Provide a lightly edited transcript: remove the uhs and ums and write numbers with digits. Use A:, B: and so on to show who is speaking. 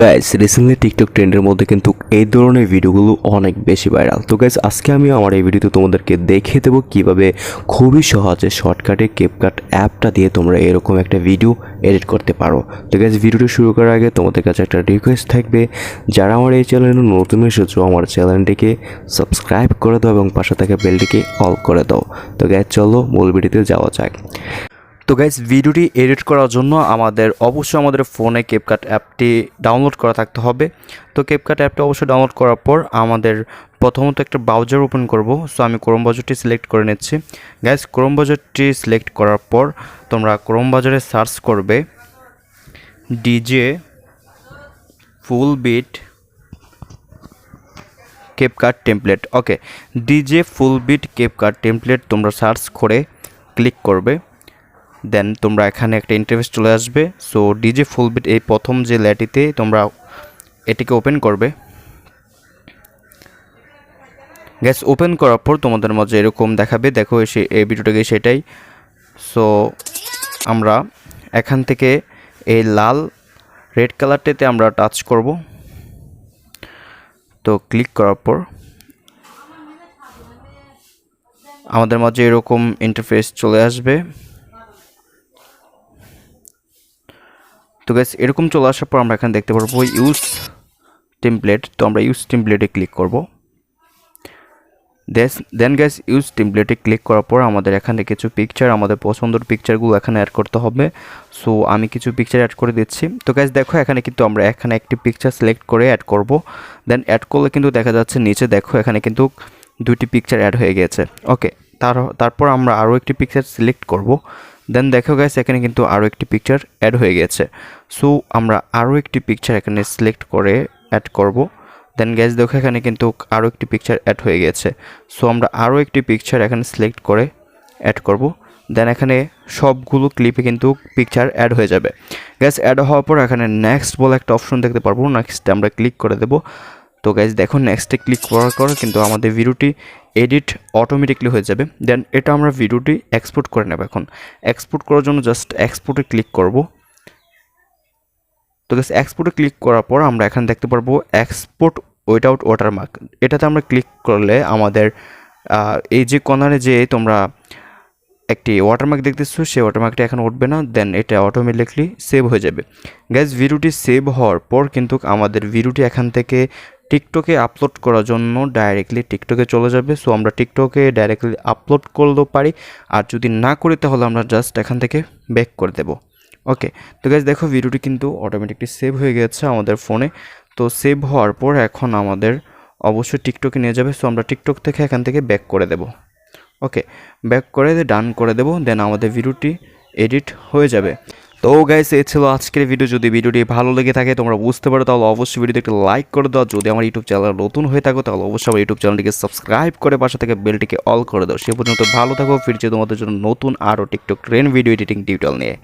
A: Guys recently TikTok ট্রেন্ডের মধ্যে কিন্তু এই ধরনের ভিডিওগুলো অনেক বেশি ভাইরাল। তো গাইস আজকে আমি আমার এই ভিডিওতে তোমাদেরকে দেখিয়ে দেবো কীভাবে খুবই সহজে শর্টকাটে ক্যাপকাট অ্যাপটা দিয়ে তোমরা এরকম একটা ভিডিও এডিট করতে পারো। তো গাইস ভিডিওটা শুরু করার আগে তোমাদের কাছে একটা রিকোয়েস্ট থাকবে, যারা আমার এই চ্যানেলে নতুন এসেছো আমার চ্যানেলটিকে সাবস্ক্রাইব করে দাও এবং পাশে থাকা বেলটিকে অল করে দাও। তো গাইস চলো মূল ভিডিওতে যাওয়া যাক। তো গাইস ভিডিওটি এডিট করার জন্য অবশ্যই আমাদের ফোনে ক্যাপকাট অ্যাপটি ডাউনলোড করা থাকতে হবে। তো ক্যাপকাট অ্যাপটি অবশ্যই ডাউনলোড করার পর আমাদের প্রথমত একটা ব্রাউজার ওপেন করব। সো আমি ক্রোম ব্রাউজারটি সিলেক্ট করে নিচ্ছি। গাইস ক্রোম ব্রাউজারটি সিলেক্ট করার পর তোমরা ক্রোম ব্রাউজারে সার্চ করবে DJ full beat CapCut template. Okay, DJ full beat CapCut template তোমরা সার্চ করে ক্লিক করবে। দেন তোমরা এখানে একটা ইন্টারফেস চলে আসবে। সো ডিজে ফুল বিট এই প্রথম যে ল্যাটিতে তোমরা এটিকে ওপেন করবে। গ্যাস ওপেন করার পর তোমাদের মাঝে এরকম দেখাবে, দেখো এই ভিডিওটাকে সেটাই। সো আমরা এখান থেকে এই লাল রেড কালারটাতে আমরা টাচ করব। তো ক্লিক করার পর আমাদের মাঝে এরকম ইন্টারফেস চলে আসবে। তো গাইস এরকম চলে আসার পর আমরা এখানে দেখতে পারবো ইউজ টেমপ্লেট। তো আমরা ইউজ টেমপ্লেটে ক্লিক করব। দেন গাইস ইউজ টেমপ্লেটে ক্লিক করার পর আমাদের এখানে কিছু পিকচার, আমাদের পছন্দের পিকচারগুলো এখানে অ্যাড করতে হবে। সো আমি কিছু পিকচার অ্যাড করে দিচ্ছি। তো গাইস দেখো এখানে কিন্তু আমরা এখানে একটি পিকচার সিলেক্ট করে অ্যাড করব। দেন অ্যাড করলে কিন্তু দেখা যাচ্ছে নিচে দেখো এখানে কিন্তু দুইটি পিকচার অ্যাড হয়ে গেছে। ওকে, তারপর আমরা আরও একটি পিকচার সিলেক্ট করব। দেন দেখো গাইস এখানে কিন্তু আরও একটি পিকচার অ্যাড হয়ে গেছে। সো আমরা আরও একটি পিকচার এখানে সিলেক্ট করে অ্যাড করব। দেন গাইস দেখো এখানে কিন্তু আরও একটি পিকচার অ্যাড হয়ে গেছে। সো আমরা আরও একটি পিকচার এখানে সিলেক্ট করে অ্যাড করব। দেন এখানে সবগুলো ক্লিপে কিন্তু পিকচার অ্যাড হয়ে যাবে। গাইস অ্যাড হওয়ার পর এখানে নেক্সট বলে একটা অপশন দেখতে পারবো, নেক্সটে আমরা ক্লিক করে দেব। তো গাইস দেখো নেক্সটে ক্লিক করার পর কিন্তু আমাদের ভিডিওটি এডিট অটোমেটিকলি হয়ে যাবে। দেন এটা আমরা ভিডিওটি এক্সপোর্ট করে নেব। এখন এক্সপোর্ট করার জন্য জাস্ট এক্সপোর্টে ক্লিক করব। তো গাইস এক্সপোর্টে ক্লিক করার পর আমরা এখানে দেখতে পারবো এক্সপোর্ট উইদাউট ওয়াটারমার্ক। এটাতে আমরা ক্লিক করলে আমাদের এই যে কর্নারে যে তোমরা একটি ওয়াটারমার্ক দেখতেছো সেই ওয়াটারমার্কটা এখন উঠবে না। দেন এটা অটোমেটিকলি সেভ হয়ে যাবে। গাইস ভিডিওটি সেভ হওয়ার পর কিন্তু আমাদের ভিডিওটি এখান থেকে টিকটকে আপলোড করার জন্য ডাইরেক্টলি টিকটকে চলে যাবে। সো আমরা টিকটকে ডাইরেক্টলি আপলোড করলেও পারি, আর যদি না করি তাহলে আমরা জাস্ট এখান থেকে ব্যাক করে দেব। ওকে, তো গাইস দেখো ভিডিওটি কিন্তু অটোমেটিকলি সেভ হয়ে গেছে আমাদের ফোনে। তো সেভ হওয়ার পর এখন আমাদের অবশ্যই টিকটকে নিয়ে যাবে। সো আমরা টিকটক থেকে এখান থেকে ব্যাক করে দেব। ওকে, ব্যাক করে ডান করে দেব। দেন আমাদের ভিডিওটি এডিট হয়ে যাবে। তো গাইস এই ছিল আজকের ভিডিও। যদি ভিডিওটি ভালো লেগে থাকে তোমরা বুঝতে পারো তাহলে অবশ্যই ভিডিওতে একটা লাইক করে দাও। যদি আমার ইউটিউব চ্যানেল নতুন হয়ে থাকো তাহলে অবশ্যই আমার ইউটিউব চ্যানেলটিকে সাবস্ক্রাইব করে পাশে থেকে বেলটিকে অল করে দাও। সে পর্যন্ত ভালো থাকো, ফিরছে তোমাদের জন্য নতুন আরও TikTok trend video editing tutorial নিয়ে।